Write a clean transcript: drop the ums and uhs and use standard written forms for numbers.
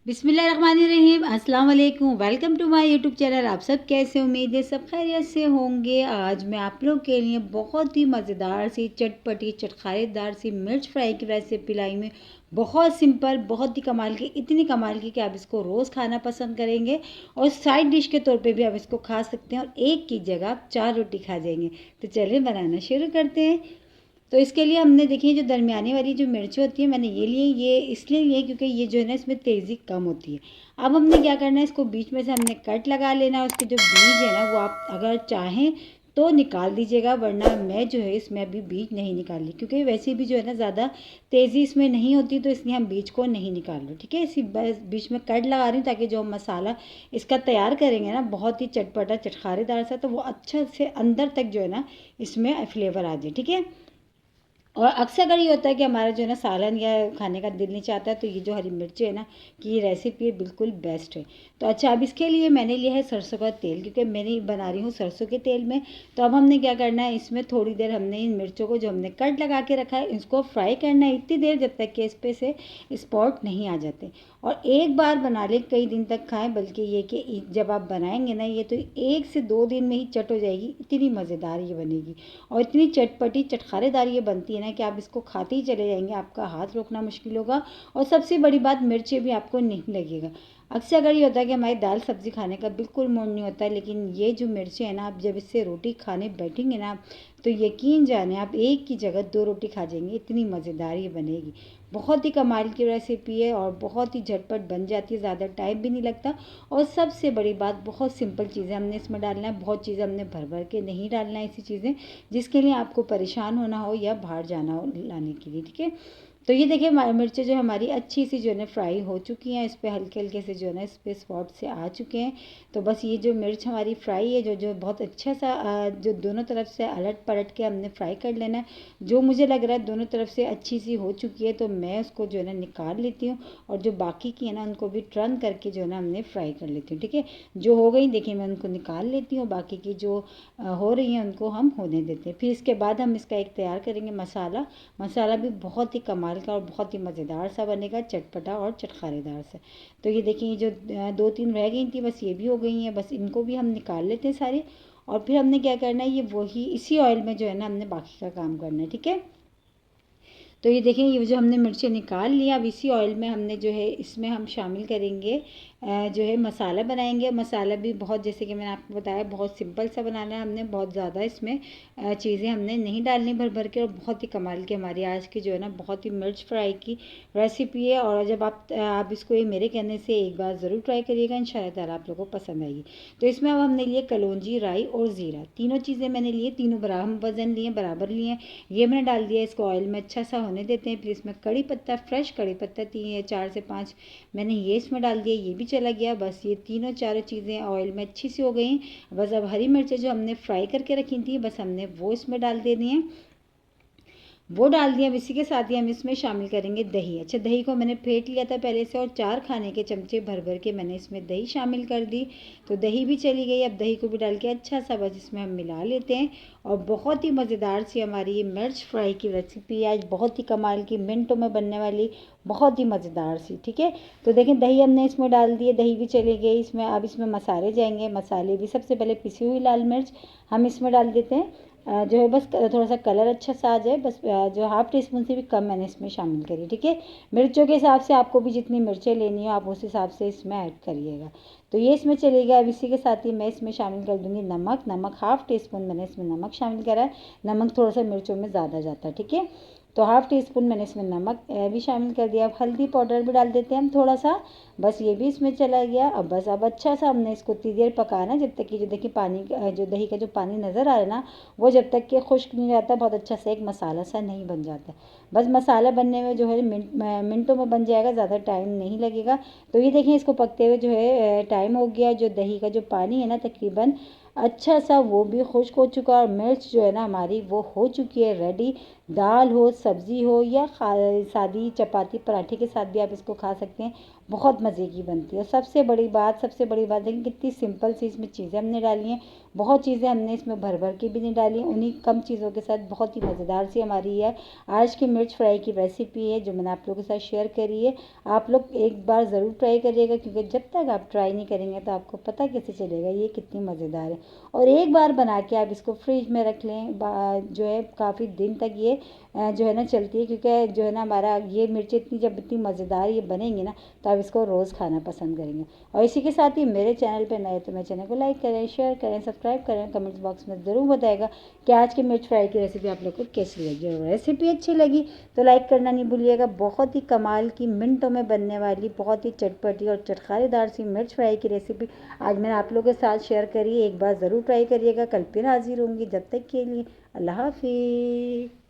बिस्मिल्लाहिर्रहमानिर्रहीम, अस्सलाम वालेकुम। Welcome to my YouTube channel. आप सब कैसे, उम्मीद है सब खैरियत से होंगे। आज मैं आप लोग के लिए बहुत ही मज़ेदार सी चटपटी चटखारेदार सी मिर्च फ्राई की रेसिपी लाई में। बहुत सिंपल, बहुत ही कमाल की, इतनी कमाल की कि आप इसको रोज़ खाना पसंद करेंगे और साइड डिश के तौर पे भी आप इसको खा सकते हैं और एक की जगह आप 4 रोटी खा जाएंगे। तो चलिए बनाना शुरू करते हैं। तो इसके लिए हमने देखिए जो दरमियाने वाली जो मिर्ची होती है मैंने ये लिए, ये इसलिए लिए क्योंकि ये जो है ना इसमें तेज़ी कम होती है। अब हमने क्या करना है, इसको बीच में से हमने कट लगा लेना है। उसके जो बीज है ना वो आप अगर चाहें तो निकाल दीजिएगा, वरना मैं जो है इसमें अभी बीज नहीं निकाल ली क्योंकि वैसे भी जो है ना ज़्यादा तेज़ी इसमें नहीं होती, तो इसलिए हम बीज को नहीं निकाल रहे। ठीक है, इसी बीच में कट लगा रही हूँ ताकि जो हम मसाला इसका तैयार करेंगे ना बहुत ही चटपटा चटखारेदार सा, तो वो अच्छा से अंदर तक जो है ना इसमें फ्लेवर आ जाए। ठीक है, और अक्सर अगर ये होता है कि हमारा जो है ना सालन या खाने का दिल नहीं चाहता, तो ये जो हरी मिर्ची है ना कि ये रेसिपी है बिल्कुल बेस्ट है। तो अच्छा, अब इसके लिए मैंने लिया है सरसों का तेल, क्योंकि मैंने बना रही हूँ सरसों के तेल में। तो अब हमने क्या करना है, इसमें थोड़ी देर हमने इन मिर्चों को जो हमने कट लगा के रखा है इसको फ्राई करना है इतनी देर जब तक कि इस पे से स्पॉट नहीं आ जाते। और एक बार बना लें कई दिन तक खाएं, बल्कि ये कि जब आप बनाएंगे ना ये तो 1 से 2 दिन में ही चट हो जाएगी, इतनी मज़ेदार ये बनेगी और इतनी चटपटी चटखारेदार ये बनती है ना कि आप इसको खाते ही चले जाएंगे, आपका हाथ रोकना मुश्किल होगा। और सबसे बड़ी बात, मिर्ची भी आपको नहीं लगेगा। अक्सर अगर ये होता है कि हमारी दाल सब्ज़ी खाने का बिल्कुल मूड नहीं होता है, लेकिन ये जो मिर्ची है ना, आप जब इससे रोटी खाने बैठेंगे ना तो यकीन जाने आप एक की जगह 2 रोटी खा जाएंगे, इतनी मज़ेदार ये बनेगी। बहुत ही कमाल की रेसिपी है और बहुत ही झटपट बन जाती है, ज़्यादा टाइम भी नहीं लगता। और सबसे बड़ी बात, बहुत सिंपल चीज़ें हमने इसमें डालना है, बहुत चीज़ें हमने भर भर के नहीं डालना है ऐसी चीज़ें जिसके लिए आपको परेशान होना हो या बाहर जाना हो लाने के लिए। ठीक है, तो ये देखिए मिर्चें जो हमारी अच्छी सी जो है ना फ्राई हो चुकी हैं, इस पर हल्के हल्के से जो है ना इस पर स्पॉट से आ चुके हैं। तो बस ये जो मिर्च हमारी फ्राई है, जो जो बहुत अच्छा सा जो दोनों तरफ से अलट पलट के हमने फ्राई कर लेना है। जो मुझे लग रहा है दोनों तरफ से अच्छी सी हो चुकी है, तो मैं उसको जो है ना निकाल लेती हूँ और जो बाकी की है ना उनको भी टर्न करके जो है ना हमने फ्राई कर लेती हूँ। ठीक है, जो हो गई देखिए मैं उनको निकाल लेती हूँ, बाकी की जो हो रही हैं उनको हम होने देते हैं। फिर इसके बाद हम इसका एक तैयार करेंगे मसाला। मसाला भी बहुत ही कमाल का और बहुत ही मज़ेदार सा बनेगा, चटपटा और चटखारेदार सा। तो ये देखिए जो 2-3 रह गई थी बस ये भी हो गई हैं, बस इनको भी हम निकाल लेते हैं सारे। और फिर हमने क्या करना है, ये वही इसी ऑयल में जो है ना हमने बाकी का काम करना है। ठीक है, तो ये देखें ये जो हमने मिर्चें निकाल लिया, अब इसी ऑयल में हमने जो है इसमें हम शामिल करेंगे जो है मसाला बनाएंगे। मसाला भी बहुत, जैसे कि मैंने आपको बताया, बहुत सिंपल सा बनाना है हमने, बहुत ज़्यादा इसमें चीज़ें हमने नहीं डालनी भर भर के। और बहुत ही कमाल की हमारी आज की जो है ना बहुत ही मिर्च फ्राई की रेसिपी है। और जब आप इसको ये मेरे कहने से एक बार ज़रूर ट्राई करिएगा, इंशाल्लाह आप लोगों को पसंद आएगी। तो इसमें अब हमने लिए कलौंजी, राई और ज़ीरा, तीनों चीज़ें मैंने लिए, तीनों बराबर वज़न लिए, बराबर लिए। ये मैंने डाल दिया, इसको ऑयल में अच्छा सा होने देते हैं। फिर इसमें कड़ी पत्ता, फ्रेश कड़ी पत्ता 4 से 5 मैंने ये इसमें डाल दिया, ये भी चला गया। बस ये तीनों चारों चीज़ें ऑयल में अच्छी सी हो गई। बस अब हरी मिर्चें जो हमने फ्राई करके रखी थी, बस हमने वो इसमें डाल देनी है, वो डाल दिया। अब इसी के साथ ही हम इसमें शामिल करेंगे दही। अच्छा, दही को मैंने फेंट लिया था पहले से और 4 खाने के चमचे भर भर के मैंने इसमें दही शामिल कर दी। तो दही भी चली गई। अब दही को भी डाल के अच्छा सा बस इसमें हम मिला लेते हैं और बहुत ही मज़ेदार सी हमारी ये मिर्च फ्राई की रेसिपी आज बहुत ही कमाल की, मिनटों में बनने वाली, बहुत ही मज़ेदार सी। ठीक है, तो देखें दही हमने इसमें डाल दिए, दही भी चली गई इसमें। अब इसमें मसाले जाएंगे, मसाले भी सबसे पहले पिसी हुई लाल मिर्च हम इसमें डाल देते हैं, जो है बस थोड़ा सा कलर अच्छा सा आ जाए, बस जो ½ टीस्पून से भी कम मैंने इसमें शामिल करी। ठीक है, मिर्चों के हिसाब से आपको भी जितनी मिर्चें लेनी हो आप उस हिसाब से इसमें ऐड करिएगा। तो ये इसमें चलेगा। अब इसी के साथ ही मैं इसमें शामिल कर दूँगी नमक। नमक ½ टीस्पून मैंने इसमें नमक शामिल करा है, नमक थोड़ा सा मिर्चों में ज़्यादा जाता है। ठीक है, तो ½ टीस्पून मैंने इसमें नमक भी शामिल कर दिया। अब हल्दी पाउडर भी डाल देते हैं हम थोड़ा सा, बस ये भी इसमें चला गया। अब अच्छा सा हमने इसको इतनी देर पकाना जब तक कि जो देखिए पानी जो दही का जो पानी नज़र आ रहा है ना वो जब तक कि खुश्क नहीं जाता, बहुत अच्छा सा एक मसाला सा नहीं बन जाता। बस मसाला बनने में जो है मिनटों में बन जाएगा, ज़्यादा टाइम नहीं लगेगा। तो ये देखें इसको पकते हुए जो है टाइम हो गया। जो दही का जो पानी है ना तकरीबन अच्छा सा वो भी खुश्क हो चुका और मिर्च जो है ना हमारी वो हो चुकी है रेडी। दाल हो, सब्ज़ी हो या सादी चपाती पराठे के साथ भी आप इसको खा सकते हैं। बहुत मज़े की बनती है। सबसे बड़ी बात देखिए कितनी सिंपल सी इसमें चीज़ें हमने डाली हैं, बहुत चीज़ें हमने इसमें भर भर के भी नहीं डाली, उन्हीं कम चीज़ों के साथ बहुत ही मज़ेदार सी हमारी है आज की मिर्च फ्राई की रेसिपी है जो मैंने आप लोगों के साथ शेयर करी है। आप लोग एक बार ज़रूर ट्राई करिएगा, क्योंकि जब तक आप ट्राई नहीं करेंगे तो आपको पता कैसे चलेगा ये कितनी मज़ेदार है। और एक बार बना के आप इसको फ्रिज में रख लें, जो है काफ़ी दिन तक ये जो है ना चलती है, क्योंकि जो है ना हमारा ये मिर्ची इतनी मज़ेदार ये बनेंगी ना तो आप इसको रोज़ खाना पसंद करेंगे। और इसी के साथ ही मेरे चैनल पे नए तो मेरे चैनल को लाइक करें, शेयर करें, सब्सक्राइब करें, कमेंट्स बॉक्स में ज़रूर बताएगा कि आज की मिर्च फ्राई की रेसिपी आप लोग को कैसी लगी। और रेसिपी अच्छी लगी तो लाइक करना नहीं भूलिएगा। बहुत ही कमाल की मिनटों में बनने वाली बहुत ही चटपटी और चटखारेदार सी मिर्च फ्राई की रेसिपी आज मैंने आप लोगों के साथ शेयर करी। एक बार ज़रूर ट्राई करिएगा। कल फिर हाजिर होंगी, जब तक के लिए अल्लाह हाफिज़।